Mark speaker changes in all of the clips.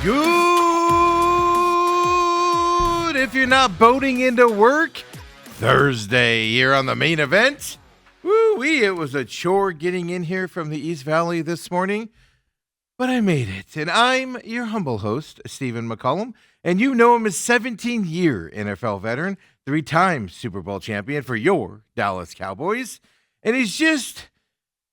Speaker 1: Good if you're not boating into work. Thursday here on the main event. Woo-wee, it was a chore getting in here from the East Valley this morning, but I made it. And I'm your humble host, Stephen McCollum, and you know him as 17-year NFL veteran, 3-time Super Bowl champion for your Dallas Cowboys. And he's just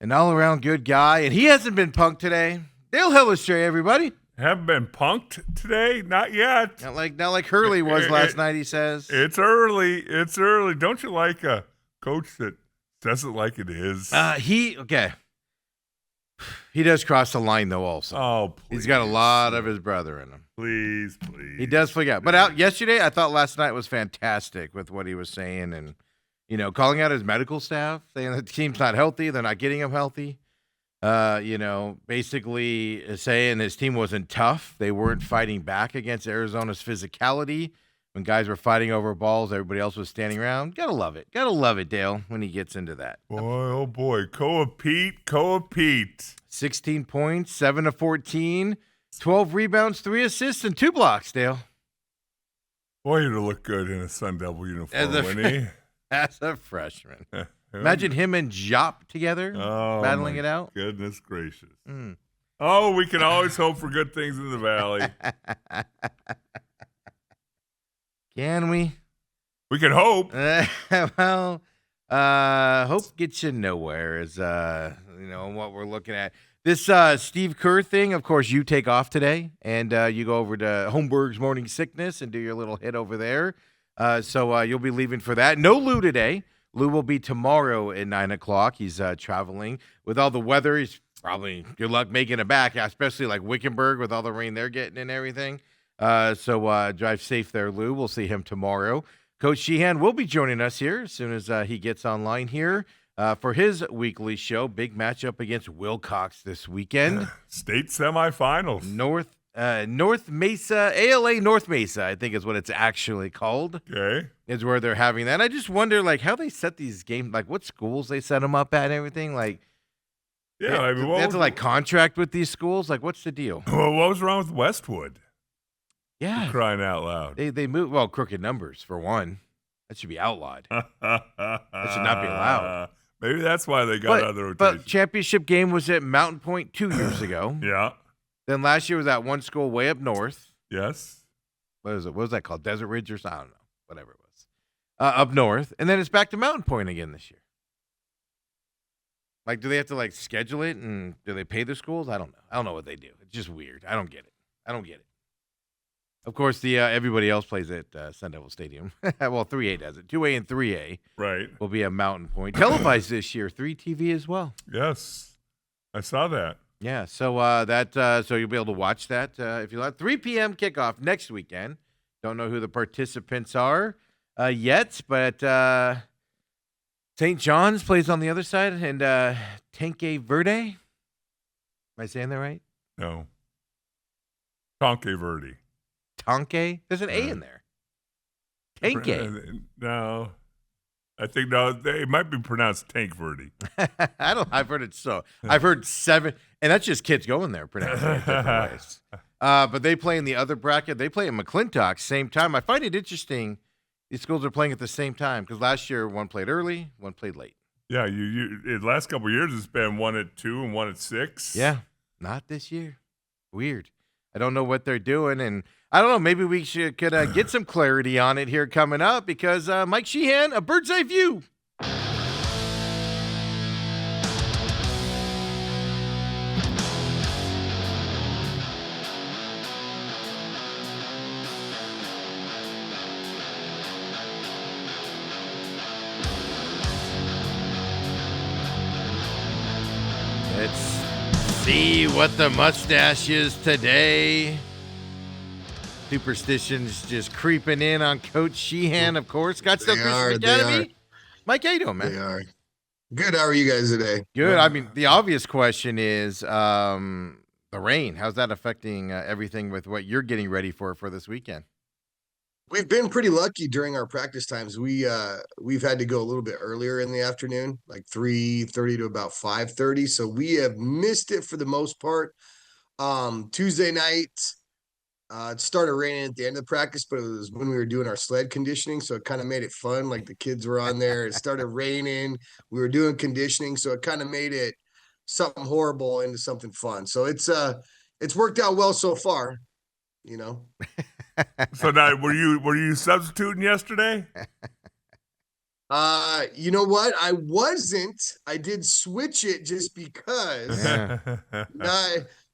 Speaker 1: an all-around good guy, and he hasn't been punked today. Dale Hellestrae, everybody.
Speaker 2: Haven't been punked today? Not yet.
Speaker 1: Not like Hurley was last night, he says.
Speaker 2: It's early. It's early. Don't you like a coach that says it like it is?
Speaker 1: He does cross the line, though, also.
Speaker 2: Oh, please.
Speaker 1: He's got a lot of his brother in him.
Speaker 2: Please.
Speaker 1: He does flick out. But out yesterday, I thought last night was fantastic with what he was saying and, calling out his medical staff, saying the team's not healthy, they're not getting him healthy. Basically saying his team wasn't tough. They weren't fighting back against Arizona's physicality. When guys were fighting over balls, everybody else was standing around. Gotta love it. Gotta love it, Dale, when he gets into that.
Speaker 2: Boy, oh boy. Koa Pete.
Speaker 1: 16 points, 7 of 14, 12 rebounds, 3 assists, and 2 blocks, Dale.
Speaker 2: Boy, he'd look good in a Sun Devil uniform, wouldn't he?
Speaker 1: As a freshman. Imagine him and Jop together, battling it out.
Speaker 2: Goodness gracious. Oh, we can always hope for good things in the Valley.
Speaker 1: Can we?
Speaker 2: We can hope.
Speaker 1: Hope gets you nowhere is, what we're looking at. This Steve Kerr thing, of course, you take off today, and you go over to Holmberg's Morning Sickness and do your little hit over there. So you'll be leaving for that. No Lou today. Lou will be tomorrow at 9 o'clock. He's traveling. With all the weather, he's probably good luck making it back, especially like Wickenburg with all the rain they're getting and everything. So drive safe there, Lou. We'll see him tomorrow. Coach Sheahan will be joining us here as soon as he gets online here for his weekly show. Big matchup against Wilcox this weekend.
Speaker 2: State semifinals.
Speaker 1: North Mesa, ALA North Mesa, I think is what it's actually called.
Speaker 2: Okay.
Speaker 1: Is where they're having that. I just wonder, how they set these games, what schools they set them up at and everything. They have to, contract with these schools? What's the deal?
Speaker 2: Well, what was wrong with Westwood?
Speaker 1: Yeah.
Speaker 2: For crying out loud.
Speaker 1: They moved, crooked numbers, for one. That should be outlawed. That should not be allowed.
Speaker 2: Maybe that's why they got out of the rotation.
Speaker 1: But championship game was at Mountain Point 2 years ago.
Speaker 2: Yeah.
Speaker 1: Then last year was at one school way up north.
Speaker 2: Yes.
Speaker 1: What is it? What was that called? Desert Ridge or something? I don't know. Whatever it was. Up north. And then it's back to Mountain Point again this year. Do they have to, schedule it? And do they pay the schools? I don't know. I don't know what they do. It's just weird. I don't get it. Of course, everybody else plays at Sun Devil Stadium. Well, 3A does it. 2A and 3A will be at Mountain Point. Televised this year. 3TV as well.
Speaker 2: Yes. I saw that.
Speaker 1: Yeah, so so you'll be able to watch that if you like. 3 p.m. kickoff next weekend. Don't know who the participants are yet, but St. John's plays on the other side, and Tanque Verde. Am I saying that right?
Speaker 2: No. Tanque Verde.
Speaker 1: Tanque? There's an A in there. Tanque.
Speaker 2: No. I think it might be pronounced Tank Verde.
Speaker 1: I've heard it so. I've heard 7, and that's just kids going there pronouncing it different ways. But they play in the other bracket. They play in McClintock same time. I find it interesting these schools are playing at the same time because last year one played early, one played late.
Speaker 2: Yeah, the last couple of years it's been 1 at 2 and 1 at 6.
Speaker 1: Yeah, not this year. Weird. I don't know what they're doing, and I don't know. Maybe we could get some clarity on it here coming up because Mike Sheahan, a bird's eye view. Let's see what the mustache is today. Superstitions just creeping in on Coach Sheahan, of course. Scottsdale Christian Academy. Mike, how you doing, man?
Speaker 3: They are. Good. How are you guys today?
Speaker 1: Good. I mean, the obvious question is the rain. How's that affecting everything with what you're getting ready for this weekend?
Speaker 3: We've been pretty lucky during our practice times. We've had to go a little bit earlier in the afternoon, like 3:30 to about 5:30. So we have missed it for the most part. Tuesday night, It started raining at the end of the practice, but it was when we were doing our sled conditioning, so it kind of made it fun. Like the kids were on there. It started raining. We were doing conditioning, so it kind of made it something horrible into something fun. So it's worked out well so far, you know.
Speaker 2: So now, were you substituting yesterday?
Speaker 3: You know what? I wasn't. I did switch it just because.
Speaker 1: Yeah.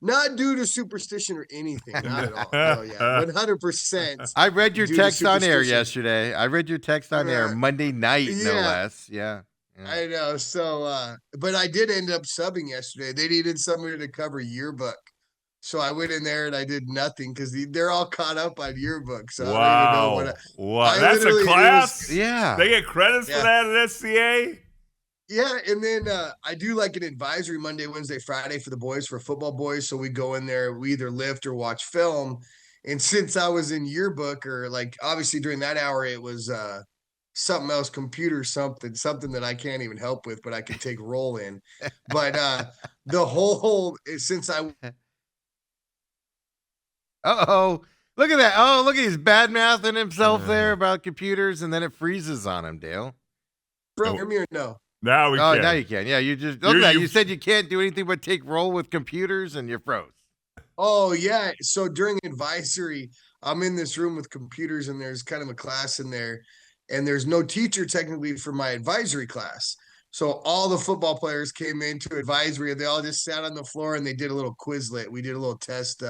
Speaker 3: Not due to superstition or anything. Not at all. Oh yeah, 100%.
Speaker 1: I read your
Speaker 3: due to
Speaker 1: text on air
Speaker 3: superstition.
Speaker 1: yesterday. I read your text on air Monday night, no
Speaker 3: Yeah,
Speaker 1: less. Yeah.
Speaker 3: I know. So, but I did end up subbing yesterday. They needed somebody to cover yearbook. So I went in there and I did nothing because they're all caught up on yearbook. So I don't even know what
Speaker 2: Wow.
Speaker 3: I
Speaker 2: That's a
Speaker 3: literally- it was-
Speaker 2: class?
Speaker 1: Yeah.
Speaker 2: They get credits for
Speaker 3: Yeah.
Speaker 2: that at SCA?
Speaker 3: Yeah, and then I do like an advisory Monday, Wednesday, Friday for the boys, for football boys. So we go in there, we either lift or watch film. And since I was in yearbook, or like obviously during that hour, it was something else, computer something that I can't even help with, but I can take role in. But the whole since I
Speaker 1: Uh-oh. Look at that. Oh, look at he's bad mouthing himself there about computers, and then it freezes on him, Dale.
Speaker 3: hear me or no?
Speaker 2: Now we
Speaker 1: Oh,
Speaker 2: can.
Speaker 1: now you can. Yeah, you just look at that.
Speaker 2: You-
Speaker 1: You said you can't do anything but take roll with computers, and you're froze.
Speaker 3: Oh yeah. So during advisory, I'm in this room with computers and there's kind of a class in there, and there's no teacher technically for my advisory class. So all the football players came into advisory and they all just sat on the floor and they did a little Quizlet. We did a little test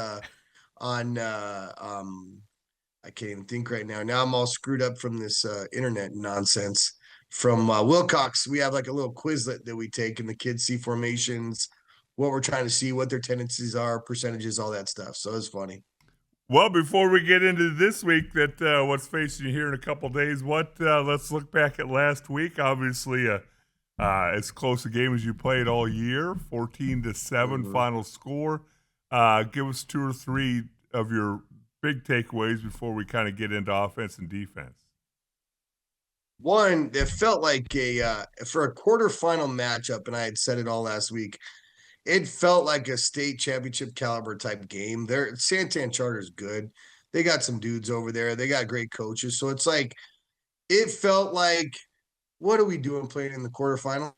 Speaker 3: on I can't even think right now. Now I'm all screwed up from this internet nonsense. From Wilcox, we have like a little Quizlet that we take and the kids see formations, what we're trying to see, what their tendencies are, percentages, all that stuff. So it's funny.
Speaker 2: Well, before we get into this week, that what's facing you here in a couple days, let's look back at last week. Obviously, as close a game as you played all year, 14-7 final score. Give us 2 or 3 of your big takeaways before we kind of get into offense and defense.
Speaker 3: One, it felt like for a quarterfinal matchup, and I had said it all last week, it felt like a state championship caliber type game. Santan Charter's good. They got some dudes over there. They got great coaches. So it's like, it felt like, what are we doing playing in the quarterfinals?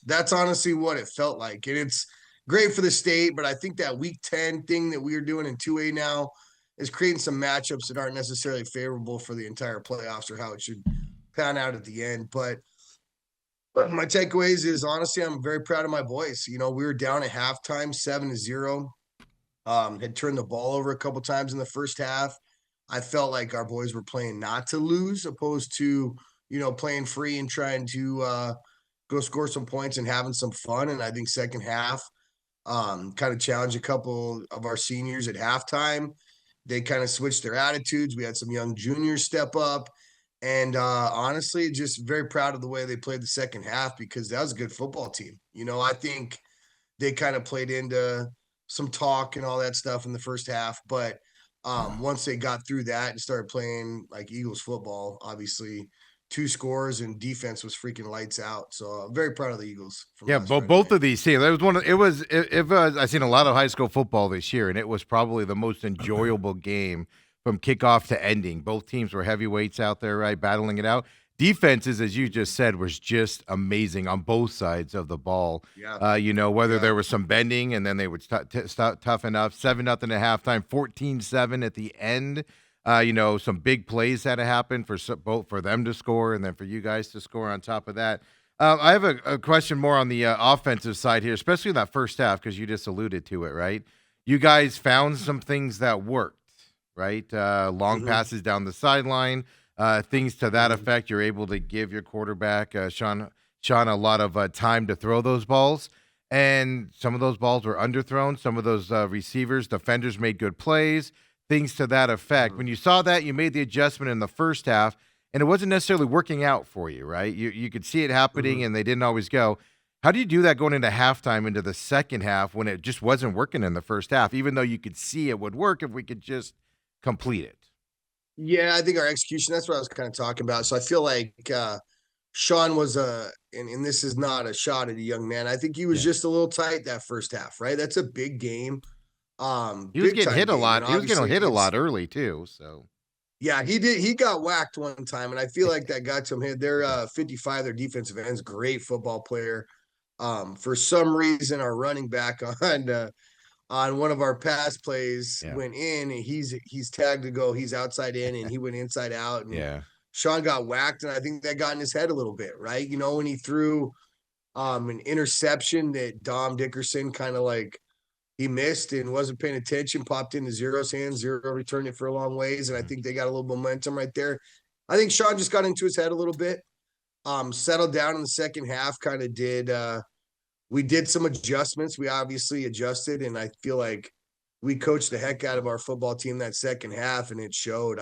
Speaker 3: That's honestly what it felt like. And it's great for the state, but I think that week 10 thing that we are doing in 2A now is creating some matchups that aren't necessarily favorable for the entire playoffs or how it should pan out at the end. But my takeaways is, honestly, I'm very proud of my boys. You know, we were down at halftime, 7-0. Had turned the ball over a couple times in the first half. I felt like our boys were playing not to lose, opposed to, you know, playing free and trying to go score some points and having some fun. And I think second half, kind of challenged a couple of our seniors at halftime. They kind of switched their attitudes. We had some young juniors step up. And honestly, just very proud of the way they played the second half, because that was a good football team. You know, I think they kind of played into some talk and all that stuff in the first half. But once they got through that and started playing like Eagles football, obviously 2 scores and defense was freaking lights out. So I'm very proud of the Eagles.
Speaker 1: Yeah, both of these teams. I've seen a lot of high school football this year, and it was probably the most enjoyable game from kickoff to ending. Both teams were heavyweights out there, right, battling it out. Defenses, as you just said, was just amazing on both sides of the ball.
Speaker 3: Yeah.
Speaker 1: You know, whether there was some bending and then they would toughen up. 7-0 at halftime, 14-7 at the end. You know, some big plays had to happen both for them to score and then for you guys to score on top of that. I have a question more on the offensive side here, especially in that first half, because you just alluded to it, right? You guys found some things that worked, right? Long passes down the sideline, things to that effect. You're able to give your quarterback, Sean, a lot of time to throw those balls. And some of those balls were underthrown. Some of those defenders made good plays, things to that effect. When you saw that, you made the adjustment in the first half, and it wasn't necessarily working out for you, right? You could see it happening, and they didn't always go. How do you do that going into halftime, into the second half, when it just wasn't working in the first half, even though you could see it would work if we could just complete it?
Speaker 3: Yeah, I think our execution, that's what I was kind of talking about. So I feel like Sean was and this is not a shot at a young man. I think he was just a little tight that first half, right? That's a big game.
Speaker 1: He was
Speaker 3: big
Speaker 1: getting
Speaker 3: time
Speaker 1: hit a
Speaker 3: game.
Speaker 1: lot.
Speaker 3: And
Speaker 1: He was getting
Speaker 3: obviously
Speaker 1: hit a
Speaker 3: against,
Speaker 1: lot early too. So
Speaker 3: yeah, he did. He got whacked one time, and I feel like that got to him. They're 55, their defensive ends, great football player. For some reason, our running back on one of our pass plays
Speaker 1: yeah,
Speaker 3: went in, and he's tagged to go. He's outside in, and he went inside out, and
Speaker 1: yeah.
Speaker 3: Sean got whacked, and I think that got in his head a little bit, right? You know, when he threw an interception that Dom Dickerson kind of like he missed and wasn't paying attention, popped into Zero's hands. Zero returned it for a long ways, and I think they got a little momentum right there. I think Sean just got into his head a little bit. Settled down in the second half, kind of did we did some adjustments. We obviously adjusted, and I feel like we coached the heck out of our football team that second half, and it showed.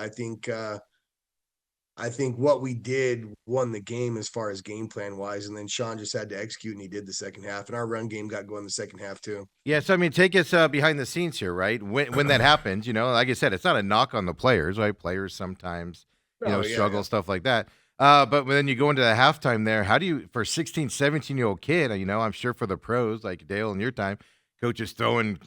Speaker 3: I think what we did won the game as far as game plan wise, and then Sean just had to execute, and he did the second half, and our run game got going the second half too.
Speaker 1: Yeah, so I mean, take us behind the scenes here, right? When that happens, like I said, it's not a knock on the players, right? Players sometimes,
Speaker 3: Oh,
Speaker 1: struggle,
Speaker 3: yeah.
Speaker 1: stuff like that. But when you go into the halftime there, how do you, for a 16, 17-year-old kid, I'm sure for the pros, like Dale in your time, coaches throwing,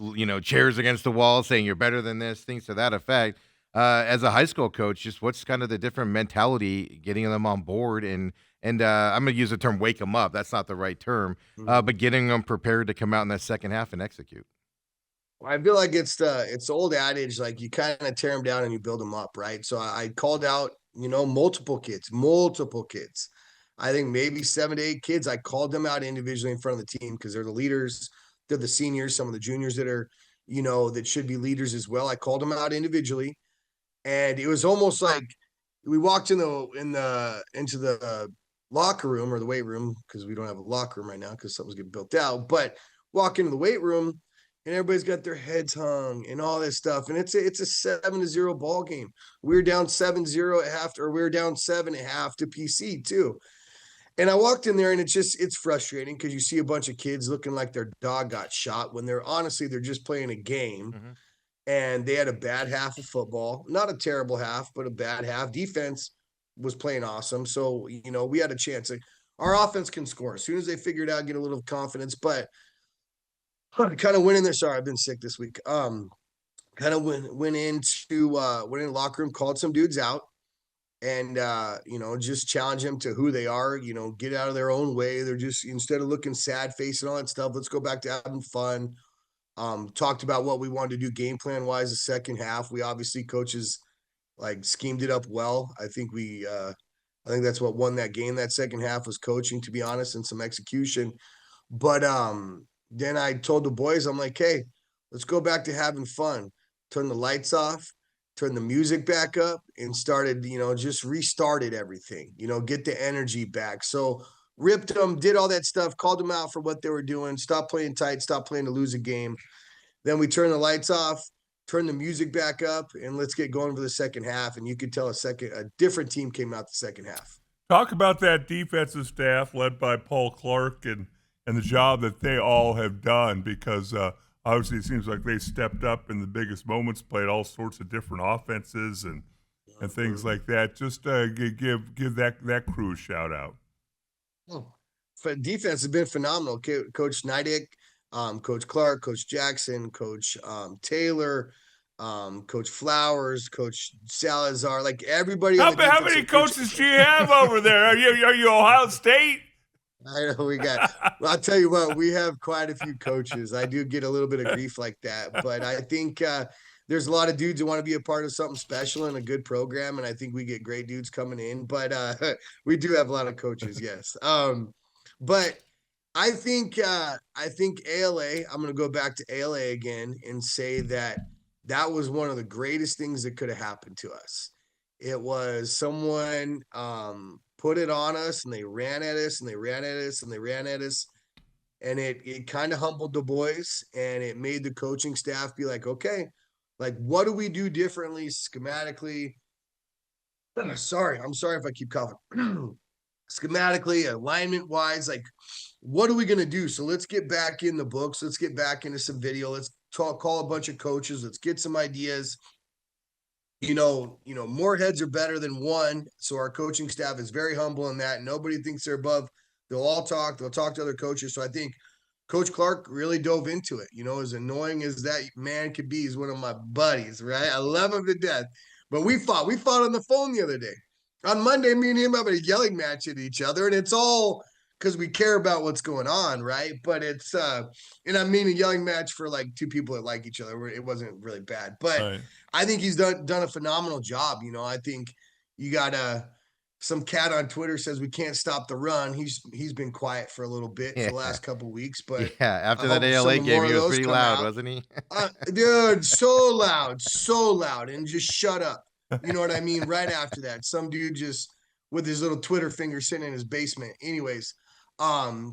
Speaker 1: chairs against the wall saying you're better than this, things to that effect. As a high school coach, just what's kind of the different mentality getting them on board and I'm going to use the term wake them up. That's not the right term, but getting them prepared to come out in that second half and execute.
Speaker 3: I feel like it's the old adage, like you kind of tear them down and you build them up, right? So I called out, multiple kids. I think maybe 7 to 8 kids. I called them out individually in front of the team because they're the leaders. They're the seniors, some of the juniors that are, that should be leaders as well. I called them out individually, and it was almost like we walked into the locker room or the weight room because we don't have a locker room right now because something's getting built out. But walk into the weight room and everybody's got their heads hung and all this stuff. And it's a 7-0 ball game. We were down 7-0 at half, or we were down 7 at half to PC too. And I walked in there and it's frustrating because you see a bunch of kids looking like their dog got shot when they're just playing a game.
Speaker 1: Mm-hmm.
Speaker 3: And they had a bad half of football, not a terrible half, but a bad half. Defense was playing awesome. So, we had a chance. Our offense can score as soon as they figure it out, get a little confidence, but kind of went in there. Sorry, I've been sick this week. Kind of went into the locker room, called some dudes out, and just challenge them to who they are. Get out of their own way. They're just, instead of looking sad face and all that stuff, let's go back to having fun. Talked about what we wanted to do game plan wise the second half. We obviously, coaches like schemed it up well. I think that's what won that game. That second half was coaching, to be honest, and some execution. But then I told the boys, I'm like, hey, let's go back to having fun. Turn the lights off, turn the music back up, and started, just restarted everything, get the energy back. So ripped them, did all that stuff, called them out for what they were doing, stopped playing tight, stopped playing to lose a game. Then we turned the lights off, turn the music back up, and let's get going for the second half. And you could tell a different team came out the second half.
Speaker 2: Talk about that defensive staff led by Paul Clark and the job that they all have done, because obviously it seems like they stepped up in the biggest moments, played all sorts of different offenses and things like that. Just give that crew a shout out.
Speaker 3: Oh, defense has been phenomenal. Coach Neidick, Coach Clark, Coach Jackson, Coach Taylor, Coach Flowers, Coach Salazar, like everybody.
Speaker 2: How many coaches do you have over there? Are you Ohio State?
Speaker 3: I know well, I'll tell you what, we have quite a few coaches. I do get a little bit of grief like that, but I think there's a lot of dudes who want to be a part of something special and a good program, and I think we get great dudes coming in. But we do have a lot of coaches, yes. But I think ALA. I'm going to go back to ALA again and say that was one of the greatest things that could have happened to us. It was someone put it on us, and they ran at us, and they ran at us, and they ran at us. And it kind of humbled the boys, and it made the coaching staff be like, okay, like, what do we do differently schematically? I'm sorry if I keep coughing. Schematically, alignment wise, like, what are we going to do? So let's get back in the books. Let's get back into some video. Let's call a bunch of coaches. Let's get some ideas. More heads are better than one. So our coaching staff is very humble in that. Nobody thinks they're above. They'll talk to other coaches. So I think Coach Clark really dove into it. As annoying as that man could be, he's one of my buddies, right? I love him to death. But we fought. We fought on the phone the other day. On Monday, me and him have a yelling match at each other, and it's all because we care about what's going on, right? But it's and I mean a yelling match for like two people that like each other. It wasn't really bad. But
Speaker 2: Right.
Speaker 3: I think he's done a phenomenal job. I think you got some cat on Twitter says we can't stop the run. He's been quiet for a little bit for the last couple weeks, but
Speaker 1: Yeah, after that ALA game, he was pretty loud, wasn't he?
Speaker 3: Dude, so loud, and just shut up. You know what I mean? Right after that, some dude just with his little Twitter finger sitting in his basement. Anyways,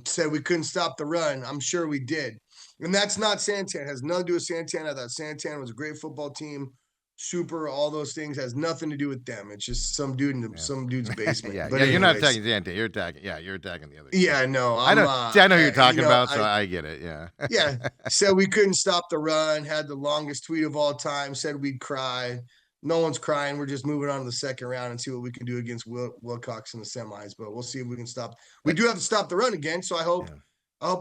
Speaker 3: said we couldn't stop the run. I'm sure we did, and that's not Santana. It has nothing to do with Santana. I thought Santana was a great football team. Super, all those things has nothing to do with them. It's just some dude in some dude's basement.
Speaker 1: Yeah,
Speaker 3: But
Speaker 1: you're not
Speaker 3: anyways,
Speaker 1: attacking Santana. You're attacking. Yeah, you're attacking the other.
Speaker 3: Yeah, no,
Speaker 1: I know. See, I know who you're talking about, so
Speaker 3: I
Speaker 1: I get it. Yeah.
Speaker 3: yeah, said we couldn't stop the run, had the longest tweet of all time, said we'd cry. No one's crying. We're just moving on to the second round and see what we can do against Wilcox in the semis, but we'll see if we can stop. We do have to stop the run again, so I hope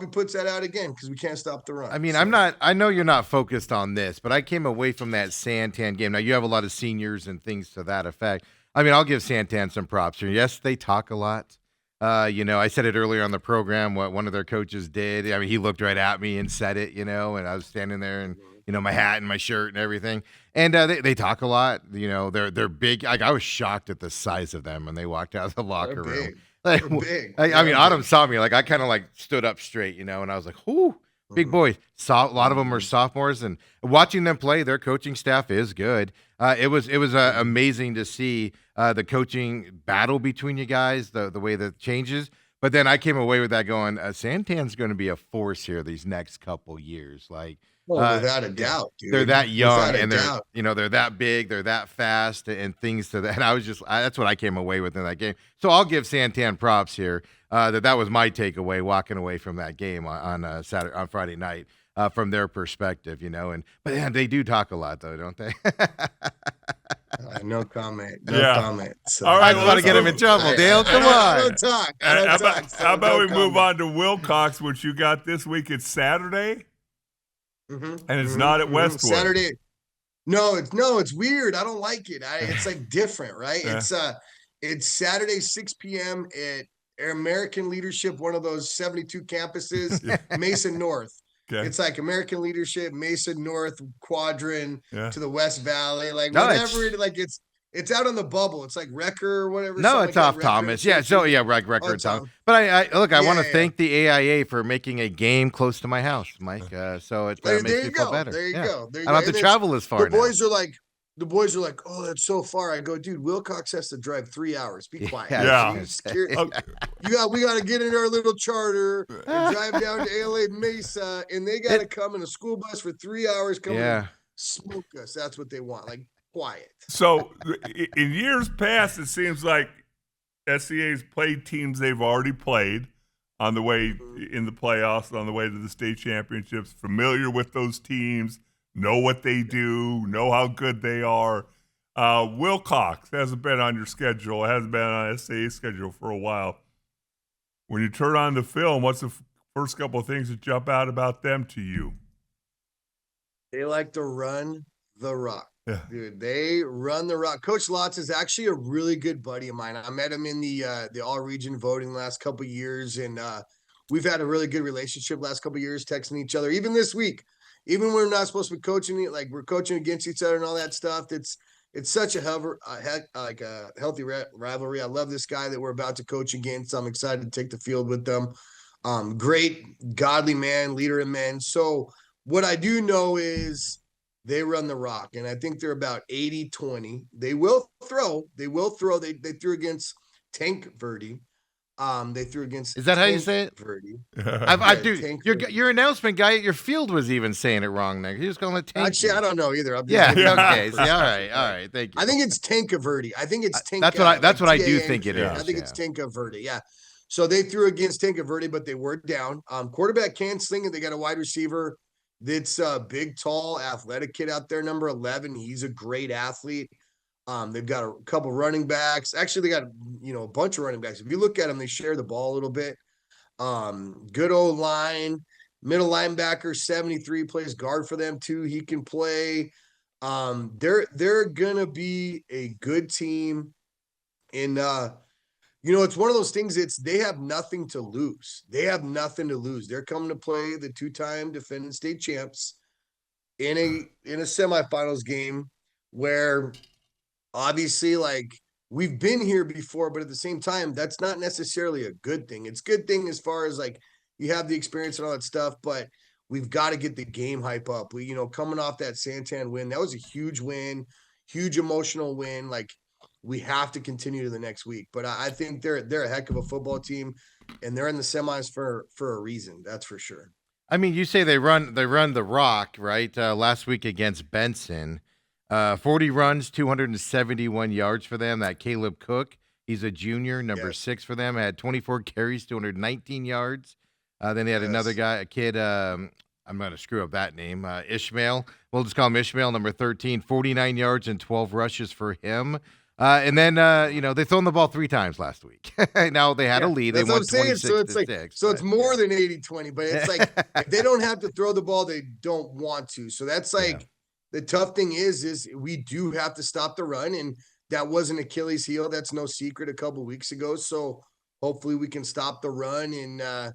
Speaker 3: he puts that out again because we can't stop the run.
Speaker 1: I mean, I know you're not focused on this, but I came away from that Santan game. Now, you have a lot of seniors and things to that effect. I mean, I'll give Santan some props here. Yes, they talk a lot. I said it earlier on the program, what one of their coaches did. I mean, he looked right at me and said it, and I was standing there and, my hat and my shirt and everything. And they talk a lot. They're big. Like, I was shocked at the size of them when they walked out of the locker room.
Speaker 3: Big.
Speaker 1: Like,
Speaker 3: Big.
Speaker 1: I mean, Autumn saw me. Like, I kind of like stood up straight, and I was like, "Whoo, big boys." A lot of them are sophomores, and watching them play, their coaching staff is good. It was amazing to see the coaching battle between you guys, the way that changes. But then I came away with that going, Santan's going to be a force here these next couple years. Like,
Speaker 3: without a doubt, dude.
Speaker 1: They're that young,
Speaker 3: Without a
Speaker 1: and
Speaker 3: doubt.
Speaker 1: they're that big, they're that fast, and things to that. And I was that's what I came away with in that game. So I'll give Santan props here. That was my takeaway walking away from that game on Friday night. From their perspective, but yeah, they do talk a lot though, don't they?
Speaker 3: No comment. Comment. So.
Speaker 2: All
Speaker 1: I
Speaker 2: right,
Speaker 1: just want to get him in trouble, Dale. Come
Speaker 3: I
Speaker 1: on.
Speaker 3: don't talk. I don't talk.
Speaker 2: How about we move on to Wilcox, which you got this week? It's Saturday, and it's not at Westwood.
Speaker 3: Saturday. No, it's weird. I don't like it. It's like different, right? Yeah. It's Saturday, 6 p.m. at American Leadership, one of those 72 campuses, Mason North. Okay. It's like American Leadership, Mason North Quadrant to the West Valley, like whatever. It's out on the bubble. It's like Wrecker or whatever.
Speaker 1: No, it's off Thomas. Yeah, so Wrecker and Thomas. But I want to thank the AIA for making a game close to my house, Mike. So it makes me feel better.
Speaker 3: There you go.
Speaker 1: I don't have to travel as far.
Speaker 3: The boys are like, oh, that's so far. I go, dude, Wilcox has to drive 3 hours. Be quiet.
Speaker 2: Yeah.
Speaker 3: We got to get in our little charter and drive down to LA Mesa, and they got to come in a school bus for 3 hours, come and smoke us. That's what they want. Like, quiet.
Speaker 2: So in years past, it seems like SCA's played teams they've already played on the way in the playoffs, on the way to the state championships, familiar with those teams, know what they do, know how good they are. Wilcox hasn't been on your schedule, hasn't been on SCA's schedule for a while. When you turn on the film, what's the first couple of things that jump out about them to you?
Speaker 3: They like to run the rock.
Speaker 2: Yeah.
Speaker 3: Dude, they run the rock. Coach Lotz is actually a really good buddy of mine. I met him in the all-region voting last couple of years, and we've had a really good relationship last couple of years, texting each other. Even this week, even when we're not supposed to be coaching, like we're coaching against each other and all that stuff. It's such a healthy rivalry. I love this guy that we're about to coach against. I'm excited to take the field with them. Great, godly man, leader of men. So what I do know is they run the rock, and I think they're about 80-20. They will throw. They threw against Tank Verdi. They threw against.
Speaker 1: Is that how you say it?
Speaker 3: Verdi.
Speaker 1: I do. Your announcement guy at your field was even saying it wrong there. He was calling it Tank.
Speaker 3: Actually, I don't know either.
Speaker 1: Okay. See, all right. Thank you.
Speaker 3: I think it's Tank Verdi. I think it's Tank.
Speaker 1: That's what I do think it is.
Speaker 3: I think it's Tank Verdi. Yeah. So they threw against Tank Verdi, but they were down. Quarterback can't sling it. They got a wide receiver that's a big, tall, athletic kid out there, number 11. He's a great athlete. They've got a couple running backs. Actually, they got a bunch of running backs. If you look at them, they share the ball a little bit. Good old line. Middle linebacker 73 plays guard for them too. He can play. They're gonna be a good team. And it's one of those things. They have nothing to lose. They have nothing to lose. They're coming to play the 2-time defending state champs in a semifinals game where obviously, like, we've been here before, but at the same time, that's not necessarily a good thing. It's a good thing as far as like you have the experience and all that stuff, but we've got to get the game hype up. We, coming off that Santan win, that was a huge win, huge emotional win. Like, we have to continue to the next week. But I think they're a heck of a football team, and they're in the semis for a reason. That's for sure.
Speaker 1: I mean, you say they run the rock, right? Last week against Benson, 40 runs, 271 yards for them. That Caleb Cook, he's a junior, number 6 for them, had 24 carries, 219 yards. Then they had another guy, a kid, I'm going to screw up that name, Ishmael. We'll just call him Ishmael, number 13, 49 yards and 12 rushes for him. And then, they thrown the ball 3 times last week. Now they had a lead. They won 26-6.
Speaker 3: So it's more than 80-20, but it's like if they don't have to throw the ball, they don't want to. So that's like the tough thing is we do have to stop the run. And that was an Achilles heel. That's no secret a couple weeks ago. So hopefully we can stop the run and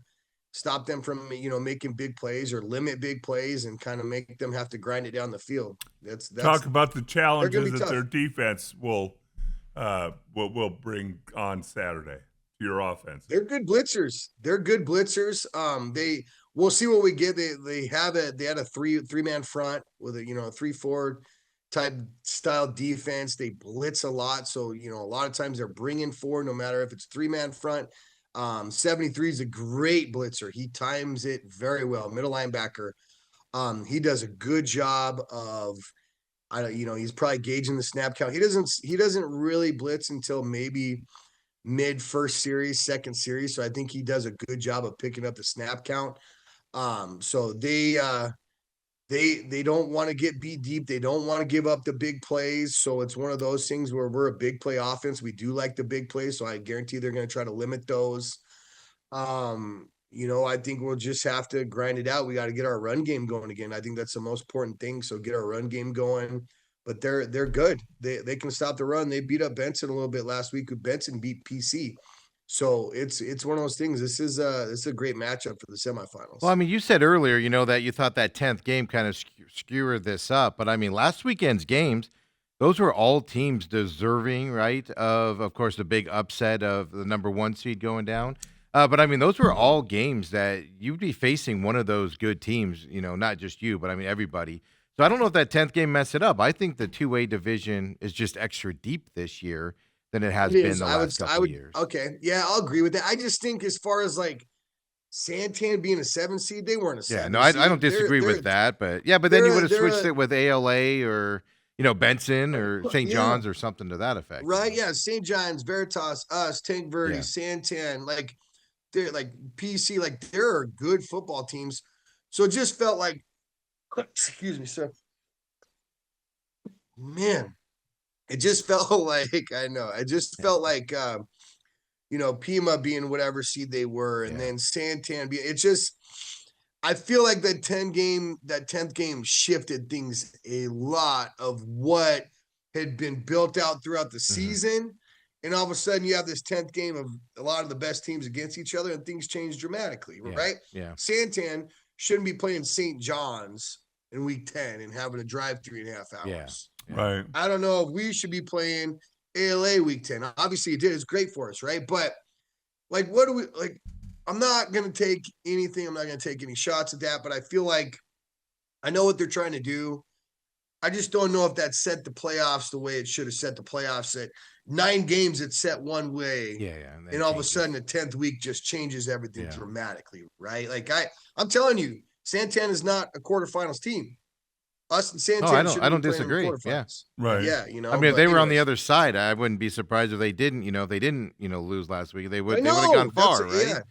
Speaker 3: stop them from, making big plays or limit big plays and kind of make them have to grind it down the field. That's
Speaker 2: talk about the challenges that
Speaker 3: tough.
Speaker 2: their defense will bring on Saturday to your offense.
Speaker 3: They're good blitzers. We'll see what we get. They had a three-man front with a 3-4 type style defense. They blitz a lot. So, a lot of times they're bringing 4, no matter if it's 3-man front. 73 is a great blitzer. He times it very well. Middle linebacker. He does a good job of, he's probably gauging the snap count. He doesn't really blitz until maybe mid first series, second series. So I think he does a good job of picking up the snap count. So they don't want to get beat deep. They don't want to give up the big plays. So it's one of those things where we're a big play offense. We do like the big plays. So I guarantee they're going to try to limit those. I think we'll just have to grind it out. We got to get our run game going again. I think that's the most important thing. So get our run game going. But they're good. They can stop the run. They beat up Benson a little bit last week. Benson beat PC. So it's one of those things. This is a great matchup for the semifinals.
Speaker 1: Well, I mean, you said earlier, that you thought that 10th game kind of skewered this up. But, I mean, last weekend's games, those were all teams deserving, right, of course, the big upset of the number 1 seed going down. But, I mean, those were all games that you'd be facing one of those good teams, not just you, but, I mean, everybody. So I don't know if that 10th game messed it up. I think the 2A division is just extra deep this year than it has been the last couple of years.
Speaker 3: Okay, yeah, I'll agree with that. I just think as far as, like, Santan being a 7 seed, they weren't a 7
Speaker 1: seed.
Speaker 3: seed.
Speaker 1: I don't disagree with that. But, but then you would have switched it with ALA or – Benson or St. John's or something to that effect.
Speaker 3: Right, yeah. St. John's, Veritas, us, Tank Verde, Santan, like, they're like PC, like, there are good football teams. So it just felt like, excuse me, sir. Man, it just felt like, it just felt like, Pima being whatever seed they were, and then Santan being, it just, I feel like that 10th game shifted things a lot of what had been built out throughout the season. And all of a sudden you have this 10th game of a lot of the best teams against each other and things change dramatically, right?
Speaker 1: Yeah.
Speaker 3: Santan shouldn't be playing St. John's in week 10 and having to drive 3.5 hours.
Speaker 2: Yeah. Right.
Speaker 3: I don't know if we should be playing ALA week 10. Obviously it did. It's great for us, right? But like, what do we like? I'm not going to take anything. I'm not going to take any shots at that, but I feel like I know what they're trying to do. I just don't know if that set the playoffs the way it should have set the playoffs. At 9 games, it's set one way. And all of a sudden, the 10th week just changes everything dramatically, right? Like I'm telling you, Santan is not a quarterfinals team. Us and Santan
Speaker 1: I don't disagree.
Speaker 2: Right.
Speaker 3: Yeah,
Speaker 1: I mean, if they were on the other side, I wouldn't be surprised if they didn't, lose last week. They would have gone far, right?
Speaker 3: Yeah.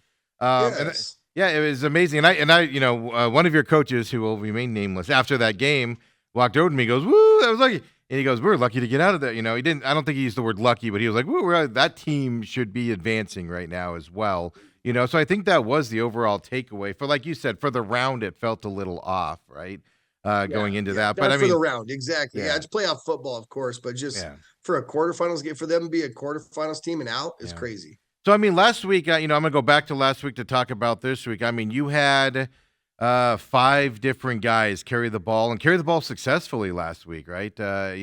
Speaker 1: Yes. It was amazing. And I, one of your coaches who will remain nameless after that game walked over to me and goes, "Woo!" I was like, And he goes, "We're lucky to get out of that." He didn't. I don't think he used the word lucky, but he was like, "That team should be advancing right now as well." So I think that was the overall takeaway for, like you said, for the round. It felt a little off, right, going into that. But
Speaker 3: Not
Speaker 1: I
Speaker 3: for
Speaker 1: mean,
Speaker 3: the round, exactly. Yeah,
Speaker 1: yeah,
Speaker 3: it's playoff football, of course, but just
Speaker 1: yeah,
Speaker 3: for a quarterfinals game, for them to be a quarterfinals team and out is
Speaker 1: yeah.
Speaker 3: crazy.
Speaker 1: So I mean, last week, I'm going to go back to last week to talk about this week. I mean, you had 5 different guys carry the ball successfully last week, right? They're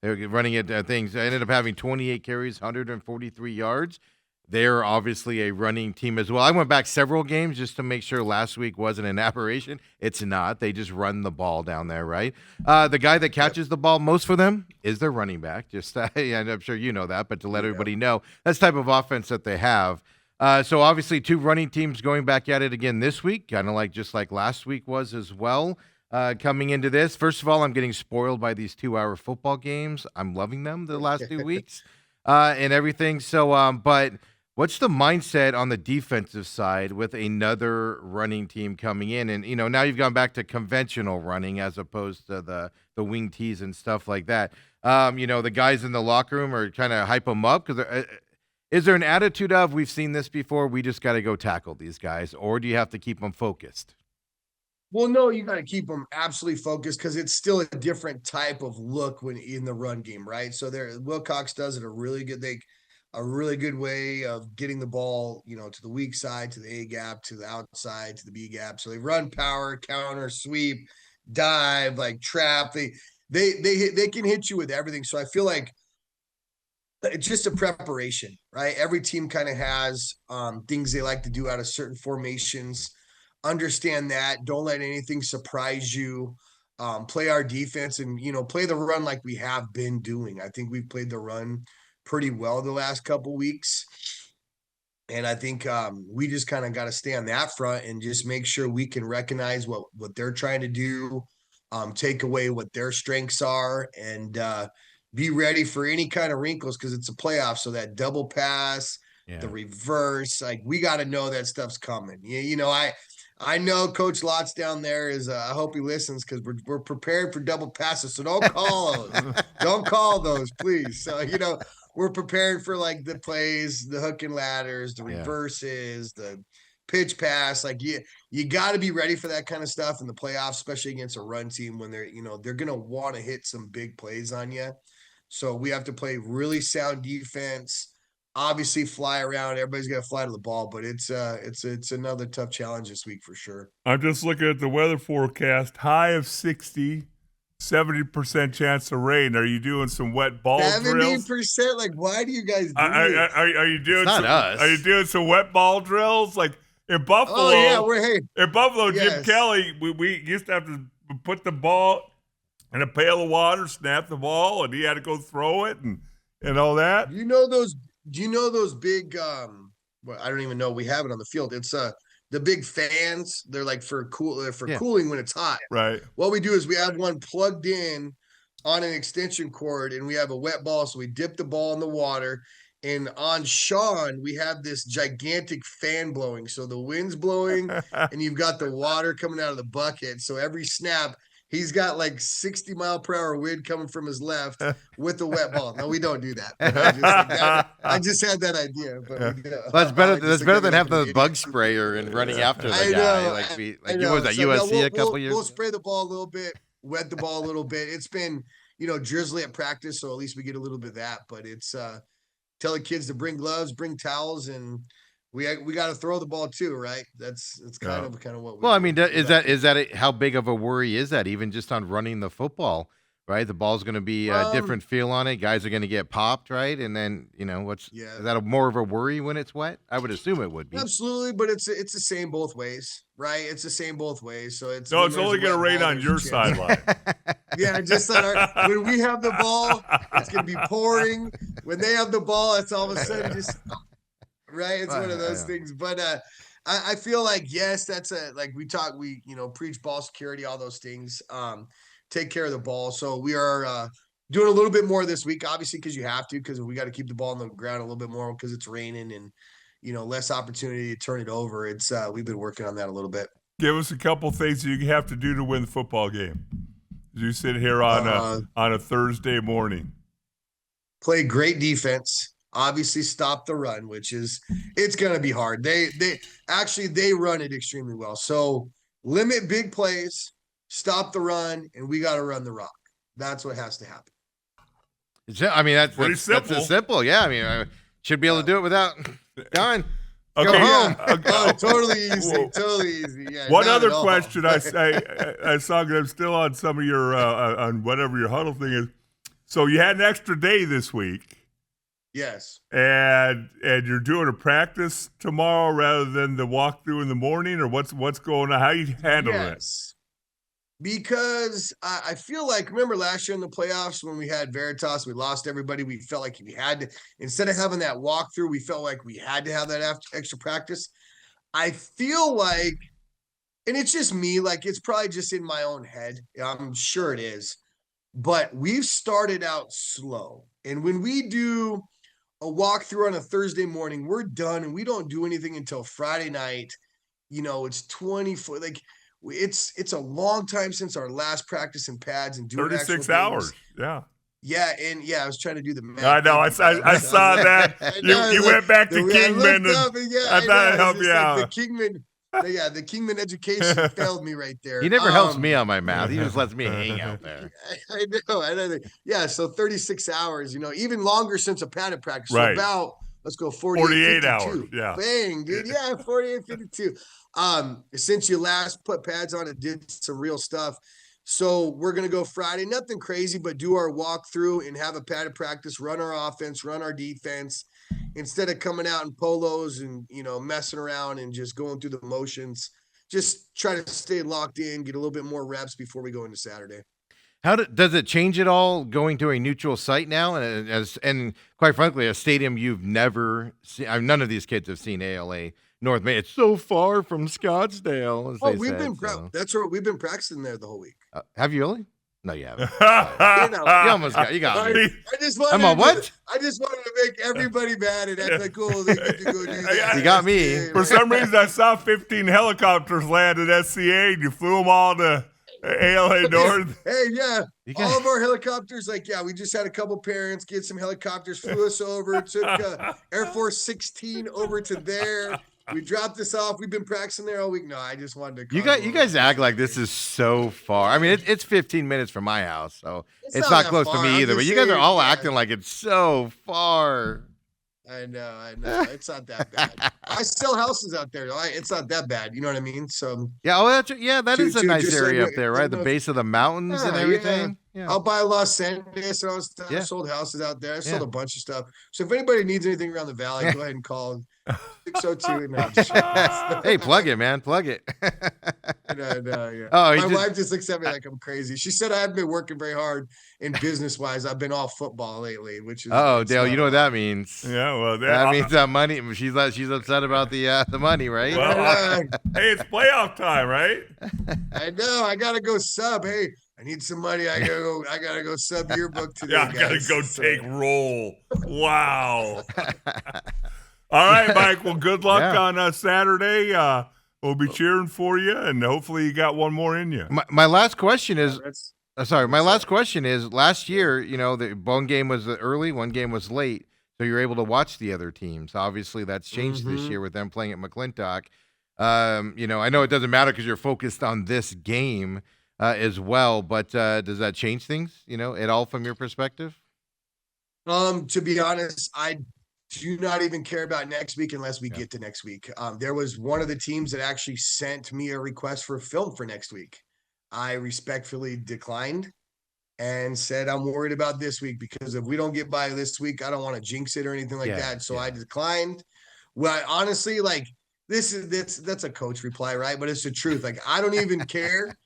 Speaker 1: running it things. I ended up having 28 carries, 143 yards. They're obviously a running team as well. I went back several games just to make sure last week wasn't an aberration. It's not. They just run the ball down there, right? The guy that catches the ball most for them is their running back. Just and I'm sure you know that, but to let everybody know, that's the type of offense that they have. So obviously 2 running teams going back at it again this week, kind of like just like last week was as well. Coming into this, first of all, I'm getting spoiled by these 2-hour football games. I'm loving them the last 2 weeks and everything. So, but what's the mindset on the defensive side with another running team coming in? And, now you've gone back to conventional running as opposed to the wing tees and stuff like that. The guys in the locker room are kind of hype them up because is there an attitude of, we've seen this before, we just got to go tackle these guys, or do you have to keep them focused?
Speaker 3: Well, no, you got to keep them absolutely focused because it's still a different type of look when in the run game, right? So Wilcox does it a really good way of getting the ball, to the weak side, to the A gap, to the outside, to the B gap. So they run power, counter, sweep, dive, like trap. They can hit you with everything. So I feel like it's just a preparation, right? Every team kind of has things they like to do out of certain formations. Understand that. Don't let anything surprise you. Play our defense and, play the run like we have been doing. I think we've played the run pretty well the last couple weeks. And I think we just kind of got to stay on that front and just make sure we can recognize what they're trying to do, take away what their strengths are, and be ready for any kind of wrinkles because it's a playoff. So that double pass, the reverse, like we got to know that stuff's coming. I know Coach Lots down there is. I hope he listens because we're prepared for double passes. So don't call those. Don't call those, please. So we're prepared for like the plays, the hook and ladders, the reverses, the pitch pass. Like you got to be ready for that kind of stuff in the playoffs, especially against a run team when they're gonna want to hit some big plays on you. So we have to play really sound defense. Obviously, fly around. Everybody's got to fly to the ball, but it's another tough challenge this week for sure.
Speaker 2: I'm just looking at the weather forecast. High of 60, 70% chance of rain. Are you doing some wet ball drills?
Speaker 3: 70%. Like, why do you guys do
Speaker 2: this? Are you doing?
Speaker 1: It's not us.
Speaker 2: Are you doing some wet ball drills? Like in Buffalo.
Speaker 3: Oh yeah,
Speaker 2: in Buffalo.
Speaker 3: Yes.
Speaker 2: Jim Kelly. We used to have to put the ball in a pail of water, snap the ball, and he had to go throw it and all that.
Speaker 3: Do you know those big well, I don't even know we have it on the field. It's the big fans. They're like for cooling when it's hot.
Speaker 2: Right.
Speaker 3: What we do is we have one plugged in on an extension cord and we have a wet ball. So we dip the ball in the water. And on Sean, we have this gigantic fan blowing. So the wind's blowing and you've got the water coming out of the bucket. So every snap, he's got like 60-mile-per-hour wind coming from his left with the wet ball. No, we don't do that. I just had that idea. But
Speaker 1: that's better. That's better than having the bug sprayer and running after the guy. Was that USC a couple years?
Speaker 3: We'll spray the ball a little bit, wet the ball a little bit. It's been drizzly at practice, so at least we get a little bit of that. But it's tell the kids to bring gloves, bring towels, and we got to throw the ball too, right? That's kind of what we.
Speaker 1: Well, I mean, is that how big of a worry is that even just on running the football, right? The ball's going to be a different feel on it. Guys are going to get popped, right? And then is that more of a worry when it's wet? I would assume it would be.
Speaker 3: Absolutely, but it's the same both ways, right? It's the same both ways. So it's
Speaker 2: only going to rain on your sideline.
Speaker 3: Yeah, just when we have the ball, it's going to be pouring. When they have the ball, it's all of a sudden just. Right. It's one of those things. But I feel like, yes, that's we preach ball security, all those things. Take care of the ball. So we are doing a little bit more this week, obviously, because you have to, because we got to keep the ball on the ground a little bit more because it's raining and, less opportunity to turn it over. We've been working on that a little bit.
Speaker 2: Give us a couple things you have to do to win the football game. as you sit here on a Thursday morning?
Speaker 3: Play great defense. Obviously, stop the run, it's going to be hard. They run it extremely well. So limit big plays, stop the run, and we got to run the rock. That's what has to happen.
Speaker 1: I mean, that's
Speaker 2: pretty simple.
Speaker 1: That's simple. Yeah, I mean, I should be able to do it without going.
Speaker 2: Okay,
Speaker 1: go home.
Speaker 3: Oh, totally easy. Totally easy. Yeah.
Speaker 2: One other question I saw, because I'm still on some of your on whatever your huddle thing is. So you had an extra day this week.
Speaker 3: Yes.
Speaker 2: And you're doing a practice tomorrow rather than the walkthrough in the morning, or what's going on? How you handle it?
Speaker 3: Because I feel like, remember last year in the playoffs when we had Veritas, we lost everybody. We felt like we had to, instead of having that walkthrough, we felt like we had to have that extra practice. I feel like, and it's just me, like it's probably just in my own head. I'm sure it is. But we've started out slow. And when we do a walkthrough on a Thursday morning, we're done and we don't do anything until Friday night. It's 24, like it's a long time since our last practice in pads and doing
Speaker 2: 36 hours. Yeah.
Speaker 3: Yeah, and I was trying to do the math.
Speaker 2: I know. I saw that. You went back to Kingman. I thought I'd help you out.
Speaker 3: The Kingman. The Kingman education failed me right there.
Speaker 1: He never helps me on my math. He just lets me hang out there.
Speaker 3: I know. Yeah, so 36 hours, even longer since a padded practice.
Speaker 2: Right.
Speaker 3: So about, let's go 48
Speaker 2: hours. Yeah.
Speaker 3: Bang, dude. Yeah, 48, 52. Since you last put pads on, it did some real stuff. So we're going to go Friday, nothing crazy, but do our walkthrough and have a padded practice, run our offense, run our defense, instead of coming out in polos and, messing around and just going through the motions. Just try to stay locked in, get a little bit more reps before we go into Saturday.
Speaker 1: How does it change at all going to a neutral site now? And quite frankly, a stadium you've never seen. None of these kids have seen ALA North Main. It's so far from Scottsdale.
Speaker 3: That's where we've been practicing there the whole week.
Speaker 1: Have you really? No, you haven't. You got me.
Speaker 3: I just wanted to make everybody mad, and that's like, cool. They get to go do that.
Speaker 1: You got me.
Speaker 2: For some reason, I saw 15 helicopters land at SCA, and you flew them all to ALA North.
Speaker 3: Hey, yeah. All of our helicopters, we just had a couple parents get some helicopters, flew us over, took Air Force 16 over to there. We dropped this off. We've been practicing there all week. No, I just wanted to. You
Speaker 1: guys act like this is so far. I mean, it's 15 minutes from my house, so it's not close to me either. But you guys are all acting like it's so far.
Speaker 3: I know. It's not that bad. I sell houses out there. It's not that bad. You know what I mean? So
Speaker 1: that is a nice area up there, right? The base of the mountains and everything. Yeah.
Speaker 3: Out by Los Angeles and all stuff. I sold houses out there. I sold a bunch of stuff. So if anybody needs anything around the valley, go ahead and call 602.
Speaker 1: Hey, plug it, man. Plug it.
Speaker 3: No. My wife just looks at me like I'm crazy. She said I haven't been working very hard in business-wise. I've been all football lately, which is
Speaker 1: Dale, you know what that means.
Speaker 2: Yeah, well,
Speaker 1: that means that money. She's upset about the money, right?
Speaker 2: Well, hey, it's playoff time, right?
Speaker 3: I know. I gotta go sub. Hey, I need some money. I gotta go sub your book today.
Speaker 2: Yeah, I gotta go take roll. Wow. All right, Mike. Well, good luck on Saturday. We'll be cheering for you, and hopefully you got one more in you.
Speaker 1: My last question is, last year, the one game was early, one game was late, so you're able to watch the other teams. Obviously, that's changed this year with them playing at McClintock. I know it doesn't matter because you're focused on this game as well, but does that change things, at all from your perspective?
Speaker 3: To be honest, I do not even care about next week unless we get to next week. There was one of the teams that actually sent me a request for film for next week. I respectfully declined and said, I'm worried about this week because if we don't get by this week, I don't want to jinx it or anything like that. So I declined. Well, honestly, that's a coach reply, right? But it's the truth. I don't even care.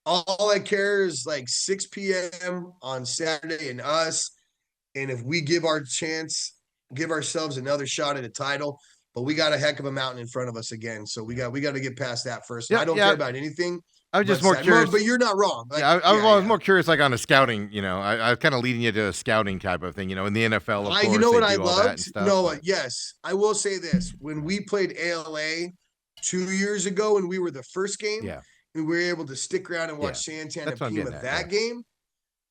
Speaker 3: All I care is 6 p.m. on Saturday and us. And if we give ourselves another shot at a title, but we got a heck of a mountain in front of us again. So we got to get past that first. I don't care about anything.
Speaker 1: I was just more curious.
Speaker 3: But you're not wrong.
Speaker 1: I was more curious, on a scouting, I was kind of leading you to a scouting type of thing, in the NFL, of course.
Speaker 3: You know what I loved? Yes. I will say this. When we played ALA 2 years ago when we were the first game, and we were able to stick around and watch
Speaker 1: Yeah,
Speaker 3: Santan
Speaker 1: that's
Speaker 3: and
Speaker 1: what I'm
Speaker 3: Pima
Speaker 1: getting at,
Speaker 3: that game,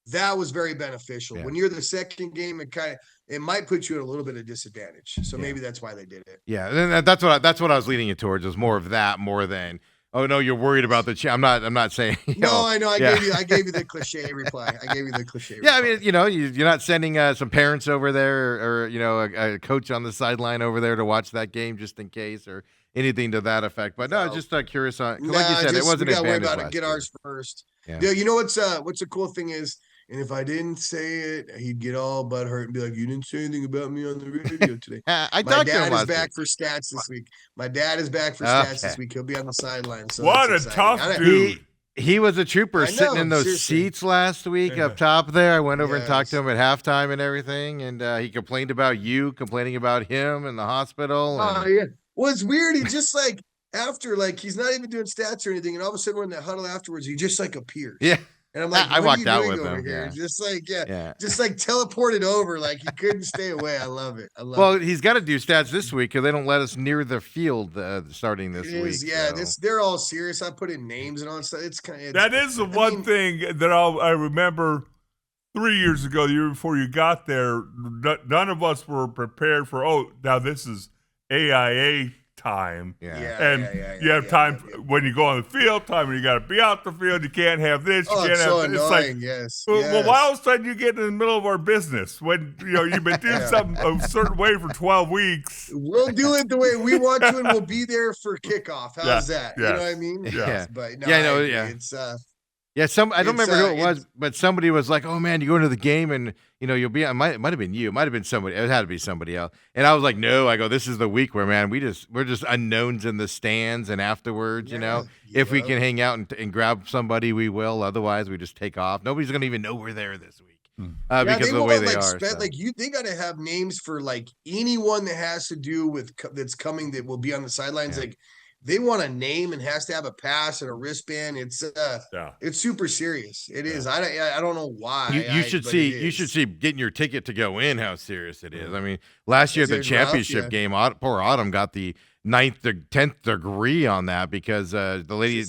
Speaker 3: that was very beneficial.
Speaker 1: Yeah.
Speaker 3: When you're the second game, it might put you at a little bit of disadvantage. So
Speaker 1: Yeah.
Speaker 3: maybe that's why they did it.
Speaker 1: Yeah, and that's what I was leading you towards. Was more of that more than oh no, you're worried about the. I'm not saying.
Speaker 3: No, I know. I
Speaker 1: yeah.
Speaker 3: gave you the cliche reply. I gave you the cliche.
Speaker 1: Yeah,
Speaker 3: reply.
Speaker 1: I mean, you're not sending some parents over there or a coach on the sideline over there to watch that game just in case or anything to that effect. But no, just curious on, 'cause like you said, it wasn't
Speaker 3: we gotta worry
Speaker 1: advantage
Speaker 3: about it.
Speaker 1: last
Speaker 3: Get
Speaker 1: year.
Speaker 3: ours first.
Speaker 1: Yeah.
Speaker 3: Yeah, you know what's a cool thing is, and if I didn't say it, he'd get all butthurt and be like, "You didn't say anything about me on the radio today."
Speaker 1: I
Speaker 3: My
Speaker 1: talked to him
Speaker 3: dad is
Speaker 1: last
Speaker 3: back
Speaker 1: week.
Speaker 3: for stats this week. My dad is back for stats
Speaker 1: Okay.
Speaker 3: this week. He'll be on the sideline. So
Speaker 2: What a
Speaker 3: that's exciting.
Speaker 2: tough dude.
Speaker 1: He was a trooper
Speaker 3: I
Speaker 1: sitting
Speaker 3: know,
Speaker 1: in those
Speaker 3: seriously.
Speaker 1: seats last week
Speaker 2: Yeah.
Speaker 1: up top there. I went over and talked to
Speaker 3: Yes.
Speaker 1: him at halftime and everything, and he complained about you, complaining about him in the hospital.
Speaker 3: Oh
Speaker 1: And,
Speaker 3: yeah. Well, it's weird. He just after he's not even doing stats or anything, and all of a sudden we're in that huddle afterwards. He just appears.
Speaker 1: yeah.
Speaker 3: And I'm like,
Speaker 1: I
Speaker 3: what
Speaker 1: walked
Speaker 3: are you
Speaker 1: out
Speaker 3: doing
Speaker 1: with
Speaker 3: over
Speaker 1: him,
Speaker 3: here?
Speaker 1: yeah.
Speaker 3: Just
Speaker 1: Yeah.
Speaker 3: just teleported over. Like he couldn't stay away. I love it. I love
Speaker 1: Well,
Speaker 3: it.
Speaker 1: he's got to do stats this week because they don't let us near the field starting this
Speaker 3: It
Speaker 1: week.
Speaker 3: is, yeah.
Speaker 1: so.
Speaker 3: They're all serious. I put in names and all that stuff. It's kind of
Speaker 2: That is the one thing that I remember 3 years ago, the year before you got there. None of us were prepared for. Oh, now this is AIA time.
Speaker 1: Yeah.
Speaker 2: And you have time when you go on the field, time when you got to be out the field. You can't have this. You
Speaker 3: Oh,
Speaker 2: can't
Speaker 3: it's so
Speaker 2: have this.
Speaker 3: annoying.
Speaker 2: It's like,
Speaker 3: Yes.
Speaker 2: well, why all of a sudden you get in the middle of our business when you've been doing something a certain way for 12 weeks?
Speaker 3: We'll do it the way we want to, and we'll be there for kickoff. How's that? You know what I mean?
Speaker 1: Yeah.
Speaker 3: But no,
Speaker 1: Yeah, I know,
Speaker 3: I agree.
Speaker 1: yeah.
Speaker 3: It's
Speaker 1: Yeah, I don't
Speaker 3: It's,
Speaker 1: remember who it was, but somebody was like, "Oh man, you go into the game and you'll be." It might have been you. It might have been somebody. It had to be somebody else. And I was like, "No." I go, "This is the week where man, we're just unknowns in the stands and afterwards. If we can hang out and grab somebody, we will. Otherwise, we just take off. Nobody's gonna even know we're there this week because of the way they are." So.
Speaker 3: They got to have names for anyone that has to do with that's coming that will be on the sidelines.
Speaker 1: Yeah.
Speaker 3: They want a name and has to have a pass and a wristband. It's super serious. It is. I don't know why.
Speaker 1: You should see getting your ticket to go in how serious it is. I mean, last year at the championship game, poor Autumn got the 9th or 10th degree on that because the lady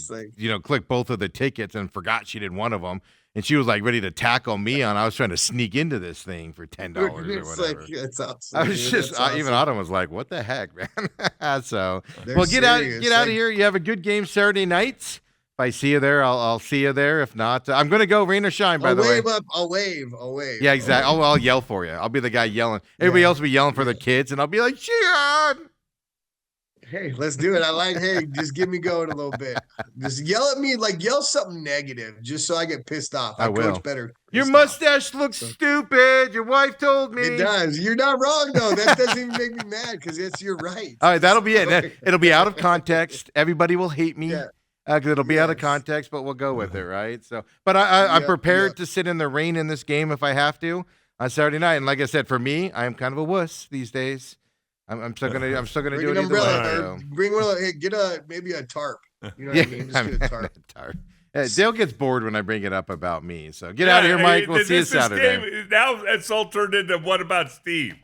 Speaker 1: clicked both of the tickets and forgot she did one of them. And she was ready to tackle me on. I was trying to sneak into this thing for $10 or whatever.
Speaker 3: It's awesome.
Speaker 1: I was just even Autumn was like, "What the heck, man?" So,
Speaker 3: They're
Speaker 1: get out
Speaker 3: serious.
Speaker 1: of here. You have a good game Saturday nights. If I see you there, I'll see you there. If not, I'm gonna go rain or shine. By the way,
Speaker 3: I'll wave.
Speaker 1: Yeah, exactly. I'll yell for you. I'll be the guy yelling. Everybody else will be yelling for the kids, and I'll be like, "Sheahan!"
Speaker 3: Hey, let's do it. Hey, just get me going a little bit. Just yell at me, yell something negative, just so I get pissed off.
Speaker 1: I will.
Speaker 3: Coach better.
Speaker 1: Your mustache looks stupid. Your wife told me.
Speaker 3: It does. You're not wrong though. That doesn't even make me mad because you're right.
Speaker 1: All right, that'll be it. It'll be out of context. Everybody will hate me.
Speaker 3: Yeah.
Speaker 1: Because it'll be out of context, but we'll go with it, right? So, but I'm prepared to sit in the rain in this game if I have to on Saturday night. And like I said, for me, I am kind of a wuss these days. I'm still gonna do it either way. So.
Speaker 3: Bring one. Hey, get maybe a tarp. You know what I mean? Just get a tarp.
Speaker 1: Dale gets bored when I bring it up about me. So get out of here, Mike. We'll see you Saturday.
Speaker 2: Now it's all turned into what about Steve?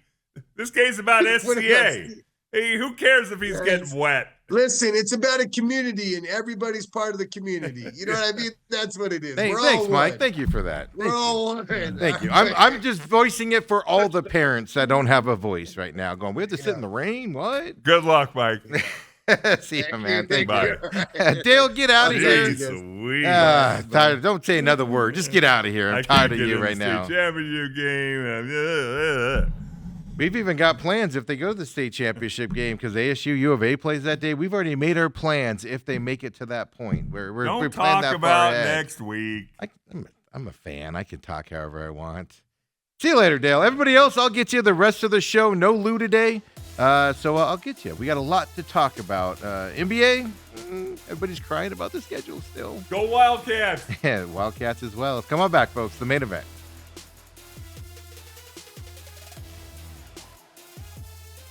Speaker 2: This game's about SCA. Hey, who cares if he's getting wet?
Speaker 3: Listen, it's about a community, and everybody's part of the community. You know what I mean? That's what it is.
Speaker 1: Thanks, Mike. Thank you for that.
Speaker 3: We're all one.
Speaker 1: Thank you. I'm just voicing it for all the parents that don't have a voice right now. Going, we have to sit in the rain. What?
Speaker 2: Good luck, Mike.
Speaker 1: See you, man. Thank
Speaker 2: you.
Speaker 1: Dale, get out of here.
Speaker 2: Sweet.
Speaker 1: Tired. Don't say another word. Just get out of here. I'm tired of you right now.
Speaker 2: Championship game.
Speaker 1: We've even got plans if they go to the state championship game because ASU U of A plays that day. We've already made our plans if they make it to that point. We're
Speaker 2: Don't
Speaker 1: planning
Speaker 2: talk
Speaker 1: that
Speaker 2: about
Speaker 1: far ahead.
Speaker 2: next week.
Speaker 1: I'm a fan. I can talk however I want. See you later, Dale. Everybody else, I'll get you the rest of the show. No Lou today, so I'll get you. We got a lot to talk about. NBA, everybody's crying about the schedule still.
Speaker 2: Go Wildcats.
Speaker 1: Yeah, Wildcats as well. Come on back, folks. The main event.